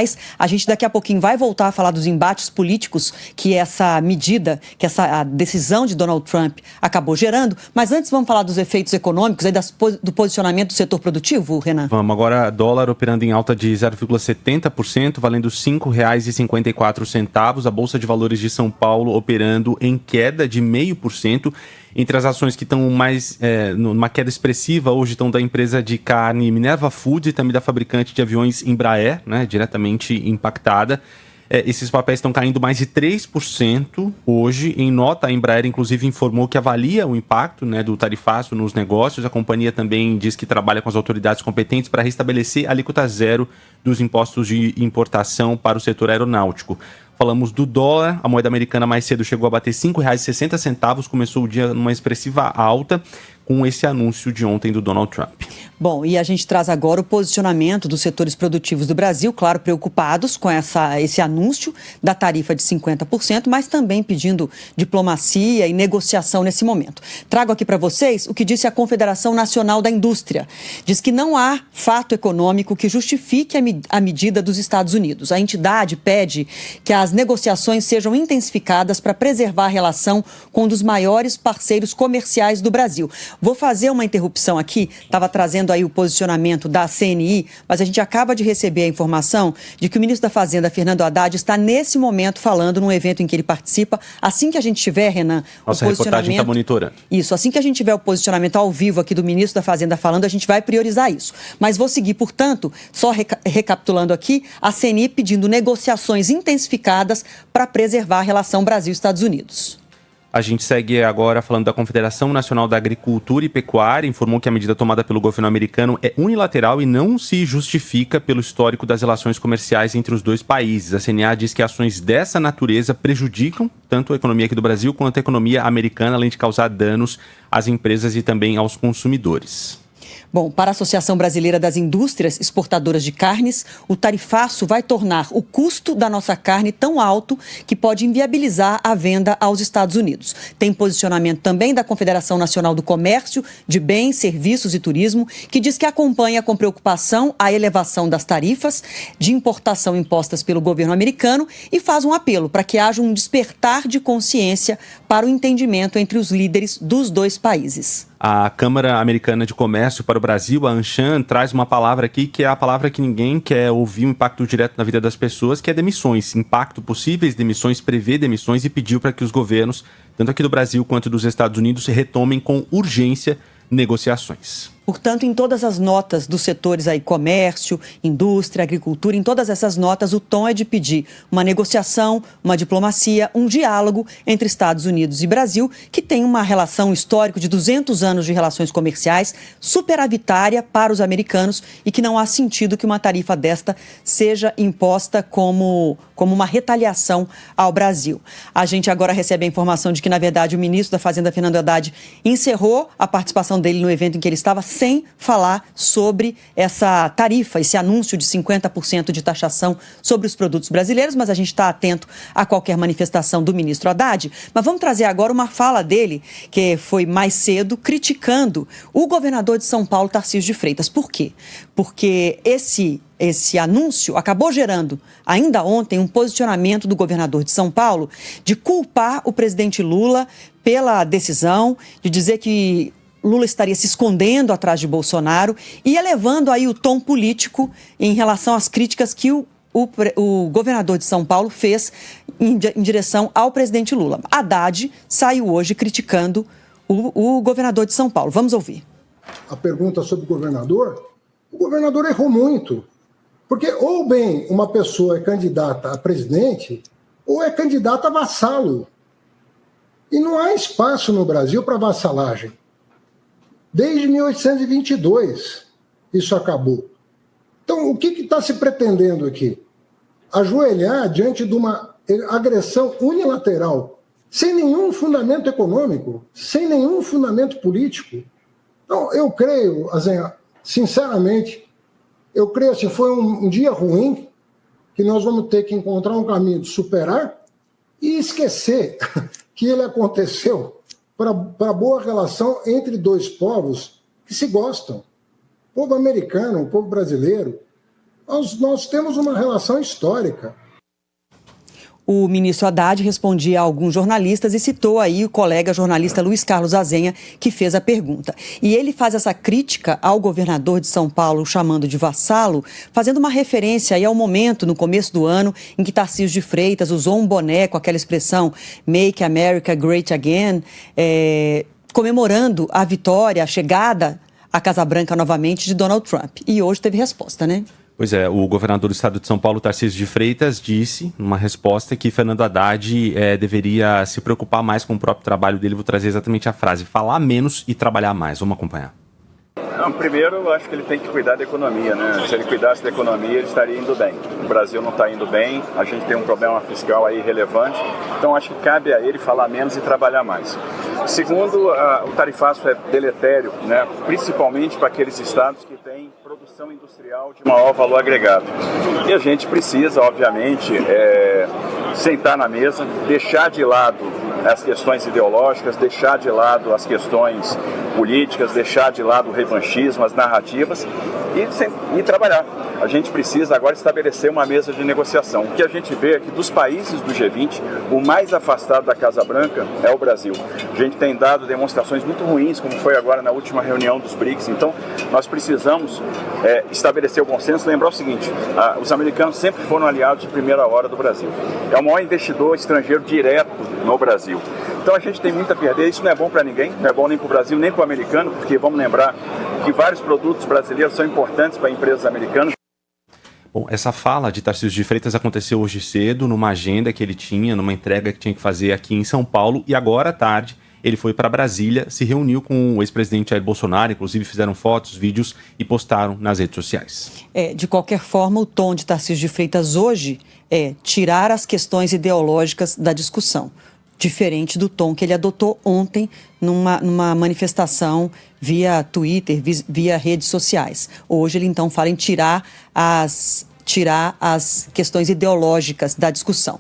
A gente daqui a pouquinho vai voltar a falar dos embates políticos que essa medida, a decisão de Donald Trump acabou gerando, mas antes vamos falar dos efeitos econômicos e do posicionamento do setor produtivo, Renan? Vamos, agora dólar operando em alta de 0,70%, valendo R$ 5,54, a Bolsa de Valores de São Paulo operando em queda de 0,5%, entre as ações que estão mais numa queda expressiva hoje estão da empresa de carne Minerva Foods e também da fabricante de aviões Embraer, né, diretamente impactada. Esses papéis estão caindo mais de 3% hoje. Em nota, a Embraer, inclusive, informou que avalia o impacto, né, do tarifaço nos negócios. A companhia também diz que trabalha com as autoridades competentes para restabelecer a alíquota zero dos impostos de importação para o setor aeronáutico. Falamos do dólar, a moeda americana mais cedo chegou a bater R$ 5,60, começou o dia numa expressiva alta com esse anúncio de ontem do Donald Trump. Bom, e a gente traz agora o posicionamento dos setores produtivos do Brasil, claro, preocupados com esse anúncio da tarifa de 50%, mas também pedindo diplomacia e negociação nesse momento. Trago aqui para vocês o que disse a Confederação Nacional da Indústria. Diz que não há fato econômico que justifique a medida dos Estados Unidos. A entidade pede que as negociações sejam intensificadas para preservar a relação com um dos maiores parceiros comerciais do Brasil. Vou fazer uma interrupção aqui, estava trazendo aí o posicionamento da CNI, mas a gente acaba de receber a informação de que o ministro da Fazenda, Fernando Haddad, está nesse momento falando num evento em que ele participa. Assim que a gente tiver, Renan, nossa reportagem está monitorando. Isso, assim que a gente tiver o posicionamento ao vivo aqui do ministro da Fazenda falando, a gente vai priorizar isso. Mas vou seguir, portanto, só recapitulando aqui, a CNI pedindo negociações intensificadas para preservar a relação Brasil-Estados Unidos. A gente segue agora falando da Confederação Nacional da Agricultura e Pecuária, informou que a medida tomada pelo governo americano é unilateral e não se justifica pelo histórico das relações comerciais entre os dois países. A CNA diz que ações dessa natureza prejudicam tanto a economia aqui do Brasil quanto a economia americana, além de causar danos às empresas e também aos consumidores. Bom, para a Associação Brasileira das Indústrias Exportadoras de Carnes, o tarifaço vai tornar o custo da nossa carne tão alto que pode inviabilizar a venda aos Estados Unidos. Tem posicionamento também da Confederação Nacional do Comércio, de Bens, Serviços e Turismo, que diz que acompanha com preocupação a elevação das tarifas de importação impostas pelo governo americano e faz um apelo para que haja um despertar de consciência para o entendimento entre os líderes dos dois países. A Câmara Americana de Comércio para o Brasil, a ANCHAM, traz uma palavra aqui que é a palavra que ninguém quer ouvir, um impacto direto na vida das pessoas, que é demissões. Impacto possíveis demissões, prevê demissões e pediu para que os governos, tanto aqui do Brasil quanto dos Estados Unidos, retomem com urgência negociações. Portanto, em todas as notas dos setores aí, comércio, indústria, agricultura, em todas essas notas, o tom é de pedir uma negociação, uma diplomacia, um diálogo entre Estados Unidos e Brasil, que tem uma relação histórica de 200 anos de relações comerciais, superavitária para os americanos e que não há sentido que uma tarifa desta seja imposta como uma retaliação ao Brasil. A gente agora recebe a informação de que, na verdade, o ministro da Fazenda, Fernando Haddad, encerrou a participação dele no evento em que ele estava sem falar sobre essa tarifa, esse anúncio de 50% de taxação sobre os produtos brasileiros, mas a gente está atento a qualquer manifestação do ministro Haddad. Mas vamos trazer agora uma fala dele, que foi mais cedo, criticando o governador de São Paulo, Tarcísio de Freitas. Por quê? Porque esse anúncio acabou gerando, ainda ontem, um posicionamento do governador de São Paulo de culpar o presidente Lula pela decisão, de dizer que Lula estaria se escondendo atrás de Bolsonaro e elevando aí o tom político em relação às críticas que o governador de São Paulo fez em direção ao presidente Lula. Haddad saiu hoje criticando o governador de São Paulo. Vamos ouvir. A pergunta sobre o governador errou muito. Porque ou bem uma pessoa é candidata a presidente ou é candidata a vassalo. E não há espaço no Brasil para vassalagem. Desde 1822 isso acabou. Então, o que está se pretendendo aqui? Ajoelhar diante de uma agressão unilateral, sem nenhum fundamento econômico, sem nenhum fundamento político. Então, eu creio, sinceramente, que foi um dia ruim, que nós vamos ter que encontrar um caminho de superar e esquecer que ele aconteceu para boa relação entre dois povos que se gostam. O povo americano, o povo brasileiro. Nós temos uma relação histórica. O ministro Haddad respondia a alguns jornalistas e citou aí o colega jornalista Luiz Carlos Azenha, que fez a pergunta. E ele faz essa crítica ao governador de São Paulo, chamando de vassalo, fazendo uma referência aí ao momento, no começo do ano, em que Tarcísio de Freitas usou um boné com aquela expressão Make America Great Again, comemorando a vitória, a chegada à Casa Branca novamente de Donald Trump. E hoje teve resposta, né? Pois é, o governador do estado de São Paulo, Tarcísio de Freitas, disse, numa resposta, que Fernando Haddad deveria se preocupar mais com o próprio trabalho dele. Vou trazer exatamente a frase: falar menos e trabalhar mais. Vamos acompanhar. Não, primeiro, eu acho que ele tem que cuidar da economia, né? Se ele cuidasse da economia, ele estaria indo bem. O Brasil não está indo bem, a gente tem um problema fiscal aí relevante, então acho que cabe a ele falar menos e trabalhar mais. Segundo, o tarifaço é deletério, né? Principalmente para aqueles estados que têm produção industrial de maior valor agregado. E a gente precisa, obviamente, sentar na mesa, deixar de lado as questões ideológicas, deixar de lado as questões políticas, deixar de lado o revanchismo, as narrativas e trabalhar. A gente precisa agora estabelecer uma mesa de negociação. O que a gente vê é que dos países do G20, o mais afastado da Casa Branca é o Brasil. A gente tem dado demonstrações muito ruins, como foi agora na última reunião dos BRICS. Então, nós precisamos estabelecer o bom senso. Lembrar o seguinte: os americanos sempre foram aliados de primeira hora do Brasil. É o maior investidor estrangeiro direto no Brasil. Então a gente tem muito a perder. Isso não é bom para ninguém, não é bom nem para o Brasil, nem para o americano, porque vamos lembrar que vários produtos brasileiros são importantes para empresas americanas. Bom, essa fala de Tarcísio de Freitas aconteceu hoje cedo, numa agenda que ele tinha, numa entrega que tinha que fazer aqui em São Paulo, e agora à tarde ele foi para Brasília, se reuniu com o ex-presidente Jair Bolsonaro, inclusive fizeram fotos, vídeos e postaram nas redes sociais. De qualquer forma, o tom de Tarcísio de Freitas hoje é tirar as questões ideológicas da discussão, diferente do tom que ele adotou ontem numa manifestação via Twitter, via redes sociais. Hoje ele então fala em tirar as questões ideológicas da discussão.